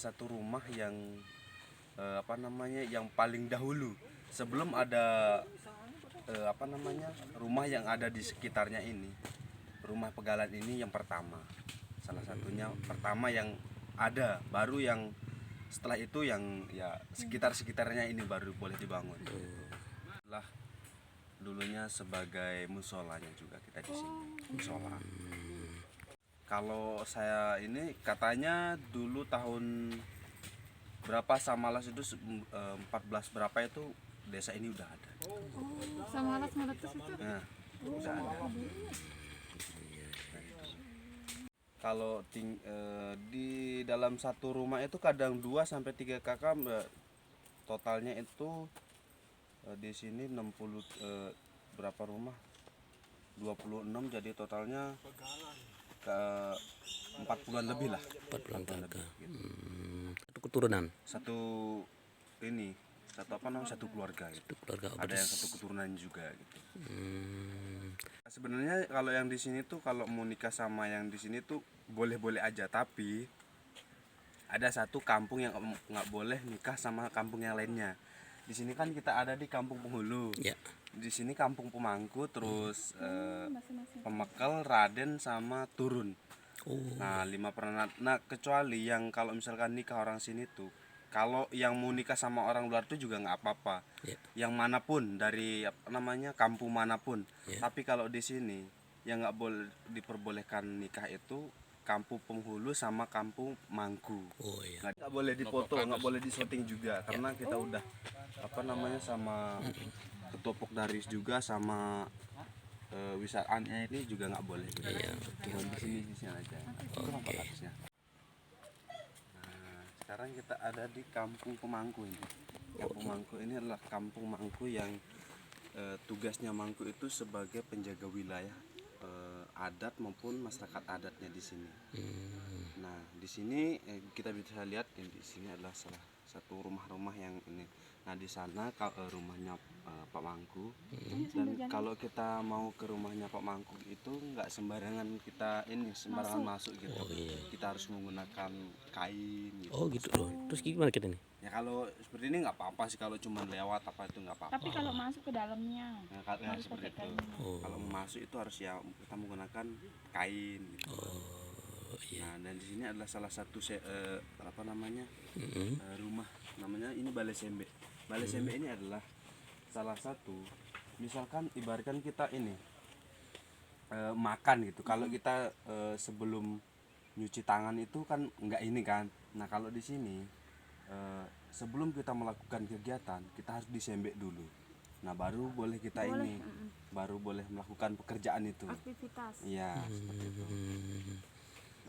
satu rumah yang yang paling dahulu sebelum ada rumah yang ada di sekitarnya ini. Rumah Pegalan ini yang pertama, salah satunya pertama yang ada, baru yang setelah itu yang ya sekitarnya ini baru boleh dibangun. Lah dulunya sebagai musolanya juga kita di sini, musola. Kalau saya ini katanya dulu tahun berapa Samalas itu 14 berapa itu desa ini udah ada. Samalas meletus itu. Nah, udah ada. Kalau di dalam satu rumah itu kadang 2 sampai 3 kakak, totalnya itu di sini 60 berapa rumah? 26, jadi totalnya ke 40-an lebih lah. 40-an kakak. Gitu. Satu keturunan. Satu keluarga gitu. Satu keluarga. Ada yang satu keturunan juga gitu. Hmm. Sebenarnya kalau yang di sini tuh kalau mau nikah sama yang di sini tuh boleh-boleh aja, tapi ada satu kampung yang nggak boleh nikah sama kampung yang lainnya. Di sini kan kita ada di Kampung Penghulu. Ya. Di sini Kampung Pemangku, terus Pemekel, Raden sama Turun. Oh. Nah, 5 pernah. Nah, kecuali yang kalau misalkan nikah orang sini tuh, kalau yang mau nikah sama orang luar tuh juga nggak apa-apa. Ya. Yang manapun dari kampung manapun. Ya. Tapi kalau di sini yang nggak boleh diperbolehkan nikah itu Kampung Penghulu sama Kampung Mangku. Oh iya. Nggak boleh dipoto, nggak boleh disyuting juga karena kita udah sama ketua Pokdaris juga sama wisataannya ini juga nggak boleh. Iya. Cuma di sini aja. Oke. Nah, sekarang kita ada di Kampung Pemangku ini. Kampung Mangku ini adalah kampung Mangku yang tugasnya Mangku itu sebagai penjaga wilayah adat maupun masyarakat adatnya di sini. Nah, di sini kita bisa lihat di sini adalah salah satu rumah-rumah yang ini. Nah, di sana rumahnya Pak Mangku. Dan kalau kita mau ke rumahnya Pak Mangku itu nggak sembarangan sembarangan masuk gitu. Oh iya. Kita harus menggunakan kain gitu. Oh gitu loh. Terus gimana kita nih? Ya kalau seperti ini nggak apa-apa sih, kalau cuma lewat itu nggak apa-apa. Tapi kalau masuk ke dalamnya Nah, kalau seperti itu. Oh. Kalau mau masuk itu harus ya kita menggunakan kain gitu. Oh iya. Nah, dan di sini adalah salah satu Mm-mm. rumah, namanya ini Balai Sembe. Balai Sembe ini adalah salah satu, misalkan ibaratkan kita ini makan gitu. Kalau kita sebelum nyuci tangan itu kan enggak ini kan. Nah, kalau di sini sebelum kita melakukan kegiatan kita harus disembek dulu. Nah, baru boleh kita baru boleh melakukan pekerjaan itu. aktivitas. Iya, seperti itu.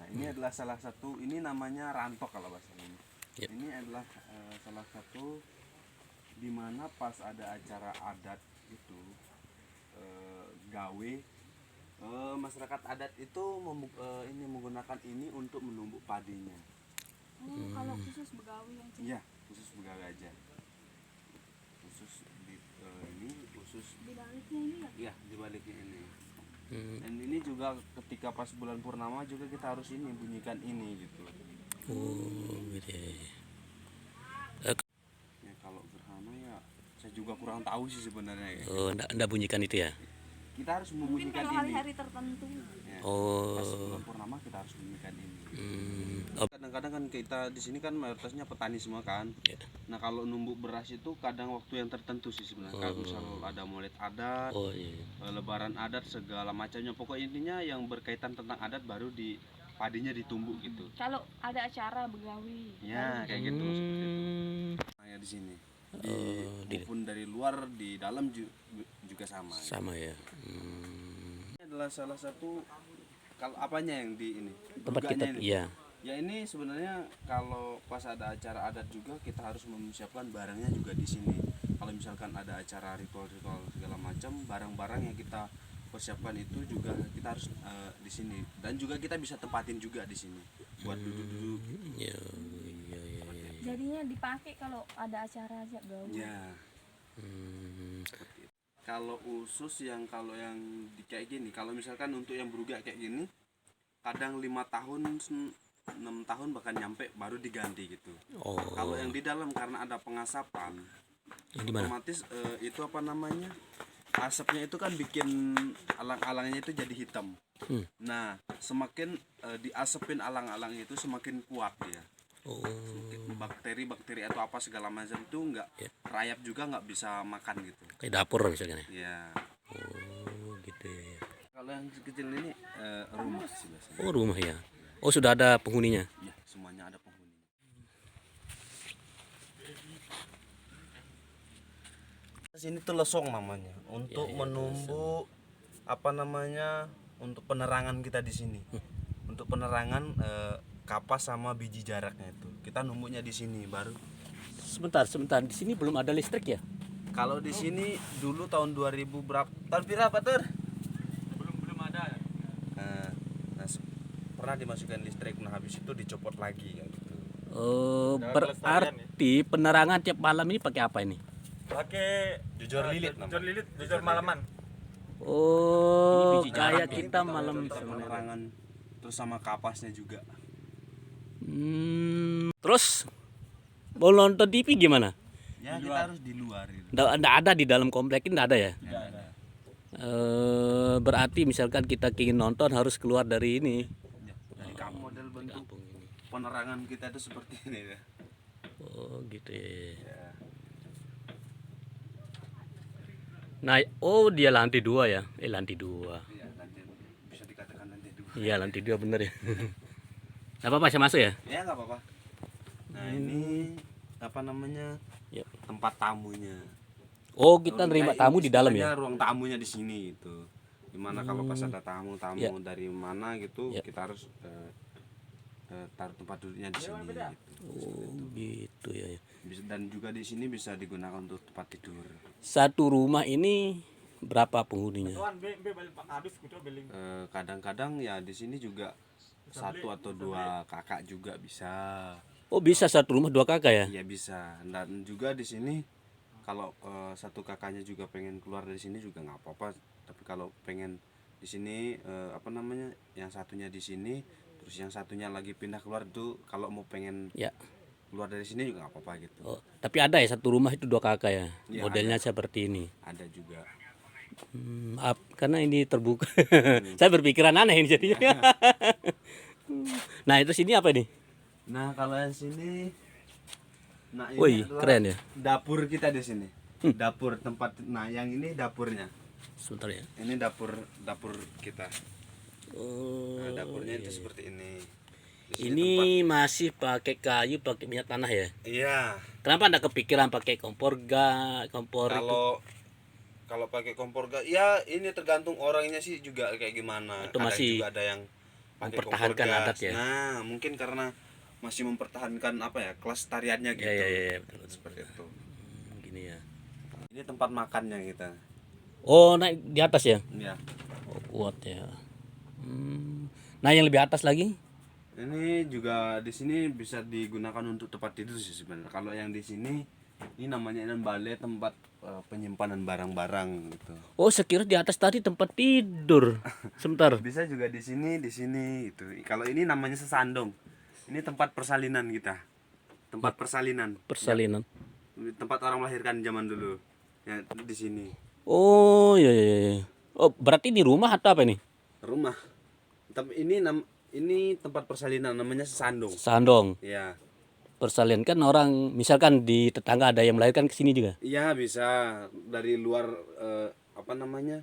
Nah, ini adalah salah satu, ini namanya rantok kalau bahasa ini. Yep. Ini adalah salah satu di mana pas ada acara adat itu gawe masyarakat adat itu menggunakan ini untuk menumbuk padinya. Kalau khusus begawi aja. Iya, khusus begawe aja. Khusus khusus Di baliknya ini ya. iya, di baliknya ini. Dan ini juga ketika pas bulan purnama juga kita harus bunyikan ini gitu. Oh gitu ya. Ya kalau gerhana ya saya juga kurang tahu sih sebenarnya ya. Oh enggak bunyikan itu ya. Kita harus Mungkin membunyikan kalau ini. hari-hari tertentu. Ya, Oh. pas bulan purnama kita harus bunyikan ini. Oh. Kadang-kadang kan kita di sini kan mayoritasnya petani semua kan. Ya. Nah, kalau numbuk beras itu kadang waktu yang tertentu sih sebenarnya. Kalau misal ada maulid adat, Oh iya. lebaran adat, segala macamnya. Pokok intinya yang berkaitan tentang adat baru di padinya ditumbuk gitu. Kalau ada acara begawi. Ya, kayak gitu. Seperti itu. Nah, ya di sini. Maupun dari luar, di dalam juga sama. Sama ya. Ini adalah salah satu kalau apanya yang di ini. Tempat kita Bruganya ini. iya. Ya ini sebenarnya kalau pas ada acara adat juga kita harus mempersiapkan barangnya juga di sini. Kalau misalkan ada acara ritual-ritual segala macam, barang-barang yang kita persiapkan itu juga kita harus di sini. Dan juga kita bisa tempatin juga di sini buat duduk-duduk. Ya. Jadinya dipakai kalau ada acara aja gawi. Ya. Kalau usus kalau yang kayak gini, kalau misalkan untuk yang berugak kayak gini, kadang 5 tahun 6 tahun bahkan nyampe baru diganti gitu. Oh. Kalau yang di dalam karena ada pengasapan, Yang di mana? otomatis itu apa namanya, asapnya itu kan bikin alang-alangnya itu jadi hitam. Nah semakin diasepin alang-alang itu semakin kuat ya. Oh. Bakteri-bakteri atau apa segala macam itu nggak rayap juga, nggak bisa makan gitu Kayak dapur misalkan ya. ya. Oh gitu ya. Kalau yang kecil ini rumah sih biasanya. Oh rumah ya. Oh sudah ada penghuninya. Ya semuanya ada penghuni. Sini tuh lesong namanya untuk menumbuh apa namanya, untuk penerangan kita di sini. Untuk penerangan kapas sama biji jaraknya itu kita numbuknya di sini baru. Sebentar. Di sini belum ada listrik ya? Kalau di sini dulu tahun 2000 berapa? Tahun berapa tuh? Belum ada. Pernah dimasukkan listrik, nah habis itu dicopot lagi kayak gitu. Berarti penerangan tiap malam ini pakai apa ini? Pakai Jujur lilit namanya. jujur malaman. Oh, Biji kayak jarak kita itu malam untuk penerangan, terus sama kapasnya juga. Terus mau nonton TV gimana? Ya kita harus di luar itu. Nggak ada di dalam komplek ini, nggak ada ya? Nggak ada. Berarti misalkan kita ingin nonton harus keluar dari ini. Ya, dari kampung model bentuk Kampung ini. penerangan kita itu seperti ini ya. Oh gitu ya. Ya. Nah, oh dia lantai 2 ya? Lantai 2. Iya, nanti bisa dikatakan nanti dulu. Iya lantai 2 bener ya. Gak apa-apa saya masuk ya? Ya nggak apa-apa. Nah ini apa namanya, Ya. tempat tamunya. Oh kita nerima Ya, tamu ini di dalam istilahnya ya? ruang tamunya di sini itu. Dimana kalau pas ada tamu Ya. dari mana gitu, Ya. kita harus taruh tempat duduknya di sini. Gitu. Oh gitu ya. Dan juga di sini bisa digunakan untuk tempat tidur. Satu rumah ini berapa penghuninya? Kadang-kadang ya di sini juga 1 atau 2 kakak juga bisa. Oh bisa satu rumah 2 kakak ya? Iya bisa. Dan juga di sini kalau satu kakaknya juga pengen keluar dari sini juga nggak apa-apa. Tapi kalau pengen di sini apa namanya, yang satunya di sini, terus yang satunya lagi pindah keluar itu, kalau mau pengen Ya. keluar dari sini juga nggak apa-apa gitu. Oh, tapi ada ya satu rumah itu 2 kakak ya? Ya, Modelnya seperti ini. Ada juga. Karena ini terbuka. Saya berpikiran aneh ini jadinya. Nah itu sini apa nih? Nah kalau yang sini, nah ini Wih, adalah keren ya. dapur kita di sini. Dapur tempat. Nah yang ini dapurnya. Sebentar ya. Ini dapur kita. Oh, Nah, dapurnya itu seperti ini. Di sini ini masih pakai kayu, pakai minyak tanah ya? iya. Kenapa anda kepikiran pakai kompor gas, kompor itu? Kalau pakai kompor gas, ya ini tergantung orangnya sih juga kayak gimana. Itu masih juga ada yang pakai kompor mempertahankan gas. adat ya? Nah mungkin karena masih mempertahankan apa ya, kelestariannya gitu. Ya, betul. Seperti itu. Gini ya. Ini tempat makannya kita. Oh, naik di atas ya? Ya. Oh, kuat ya. Nah, yang lebih atas lagi? Ini juga di sini bisa digunakan untuk tempat tidur sih sebenarnya. Kalau yang di sini ini namanya balai, tempat penyimpanan barang-barang gitu. Oh, sekira di atas tadi tempat tidur. Sebentar. Bisa juga di sini itu. Kalau ini namanya sesandong. Ini tempat persalinan kita. Tempat persalinan. Persalinan. Tempat orang melahirkan zaman dulu. Ya, di sini. Oh, iya. Oh, berarti di rumah atau apa ini? Rumah. Tapi ini tempat persalinan namanya sesandong. Sandong. Ya. Persalinan kan orang, misalkan di tetangga ada yang melahirkan ke sini juga. Iya, bisa dari luar apa namanya?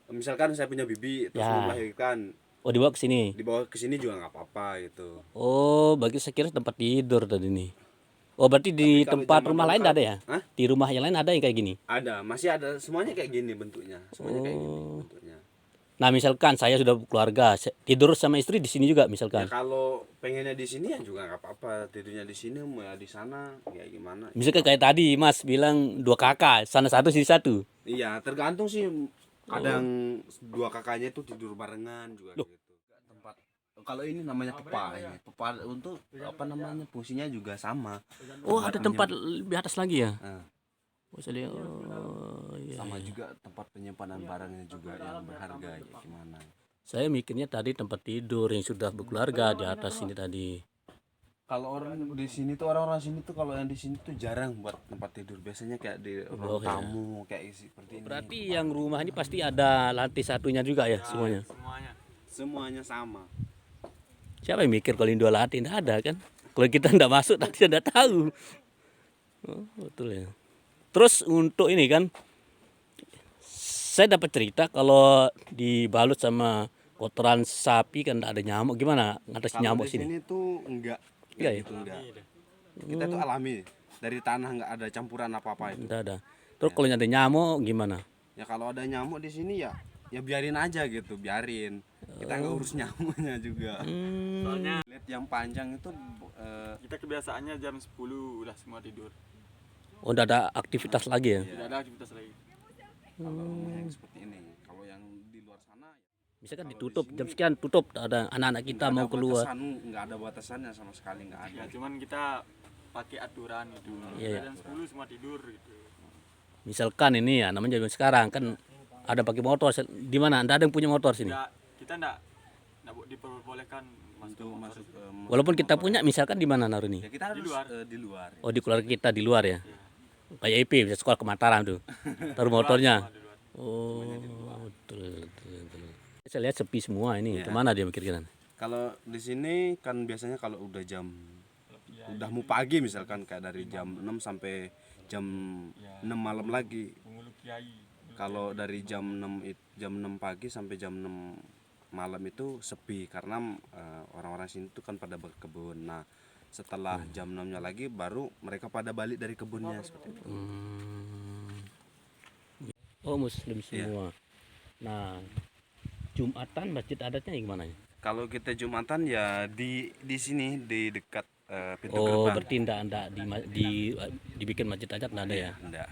Misalkan saya punya bibi terus Ya. mau melahirkan, Oh, dibawa ke sini. dibawa ke sini juga nggak apa-apa gitu. Oh, bagi saya kira tempat tidur tadi nih. Oh, berarti di kalau tempat zaman rumah dulu lain kan- ada ya? Hah? Di rumah yang lain ada yang kayak gini. Ada, masih ada, semuanya kayak gini bentuknya. Semuanya kayak gini bentuknya. Nah, misalkan saya sudah keluarga, tidur sama istri di sini juga Ya misalkan. kalau pengennya di sini ya juga nggak apa-apa, tidurnya di sini mau ya di sana, ya gimana. Misalkan kayak tadi Mas bilang 2 kakak, sana satu sini satu. Iya, tergantung sih. Kadang 2 kakaknya itu tidur barengan juga gitu. Tempat kalau ini namanya pepa ya. Pepa untuk apa namanya? Fungsinya juga sama. Oh, ada tempat lebih atas lagi ya? Nah, Oh, saya lihat. Oh, iya. sama juga tempat penyimpanan barangnya juga yang berharga ya gimana. Saya mikirnya tadi tempat tidur yang sudah berkeluarga di atas ini tadi. Kalau orang di sini tuh orang-orang sini tuh kalau yang di sini tuh jarang buat tempat tidur. Biasanya kayak di ruang ya. tamu kayak seperti ini. Berarti yang rumah ini pasti ada lantai satunya juga ya semuanya. Semuanya. Semuanya sama. Siapa yang mikir kalau Indo lantai? Tidak ada kan? Kalau kita tidak masuk nanti tidak tahu. Oh, betul ya. Terus untuk ini kan, saya dapat cerita kalau dibalut sama kotoran sapi kan tidak ada nyamuk. Gimana ngatasi Kalau nyamuk di sini? sini tuh enggak. Iya ya? Gitu enggak. Kita tuh alami. Dari tanah enggak ada campuran apa-apa itu. Tidak ada. Terus kalau ada nyamuk gimana? Ya kalau ada nyamuk di sini ya biarin aja gitu, biarin. Kita nggak urus nyamuknya juga. Soalnya Lihat yang panjang itu kita kebiasaannya jam 10 udah semua tidur. Oh, tidak ada aktivitas lagi ya? Tidak ada aktivitas lagi. kalau rumah yang seperti ini. Kalau yang di luar sana Misalkan ditutup jam sekian tutup, ada anak-anak kita nggak mau ada keluar. nggak ada batasannya sama sekali, nggak ada. Ya, cuman kita pakai aturan gitu. Iya, Jam 10 semua tidur gitu. Misalkan ini ya namanya zaman sekarang kan ada pakai motor. Di mana? Anda ada yang punya motor sini? Kita enggak diperbolehkan Untuk masuk Walaupun kita punya, misalkan di mana naruh ya ini? kita harus luar. di luar. Oh, di keluarga kita di luar ya. Kayak IP bisa sekolah ke Mataram tuh. Taruh motornya. Di luar. Oh, betul, betul, betul. Saya lihat sepi semua ini. Iya. Kemana dia mikirkan? Kalau di sini kan biasanya kalau udah udah mau pagi misalkan kayak dari jam 6 sampai jam 6 malam lagi. Pengulu kiai. Kalau dari jam 6 pagi sampai jam 6 malam itu sepi karena orang-orang sini tuh kan pada berkebun. Nah, setelah jam 6-nya lagi baru mereka pada balik dari kebunnya seperti itu. Oh, muslim semua. Nah, Jumatan masjid adatnya gimana ya? Kalau kita Jumatan ya di sini di dekat pintu Oh, gerbang. berarti enggak dibikin masjid adat enggak ada ya? Enggak.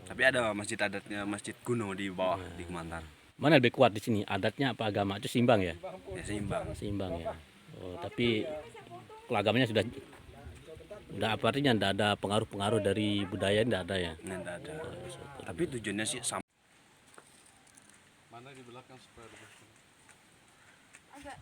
Tapi ada masjid adatnya, Masjid Kuno di bawah di Kemantar. Mana lebih kuat di sini? Adatnya apa agama? Itu seimbang ya? Ya seimbang. Seimbang ya. Oh, tapi kalau agamanya sudah apa artinya enggak ada pengaruh-pengaruh dari budaya, enggak ada ya? Nah, enggak ada. Tapi tujuannya sih sama. Agak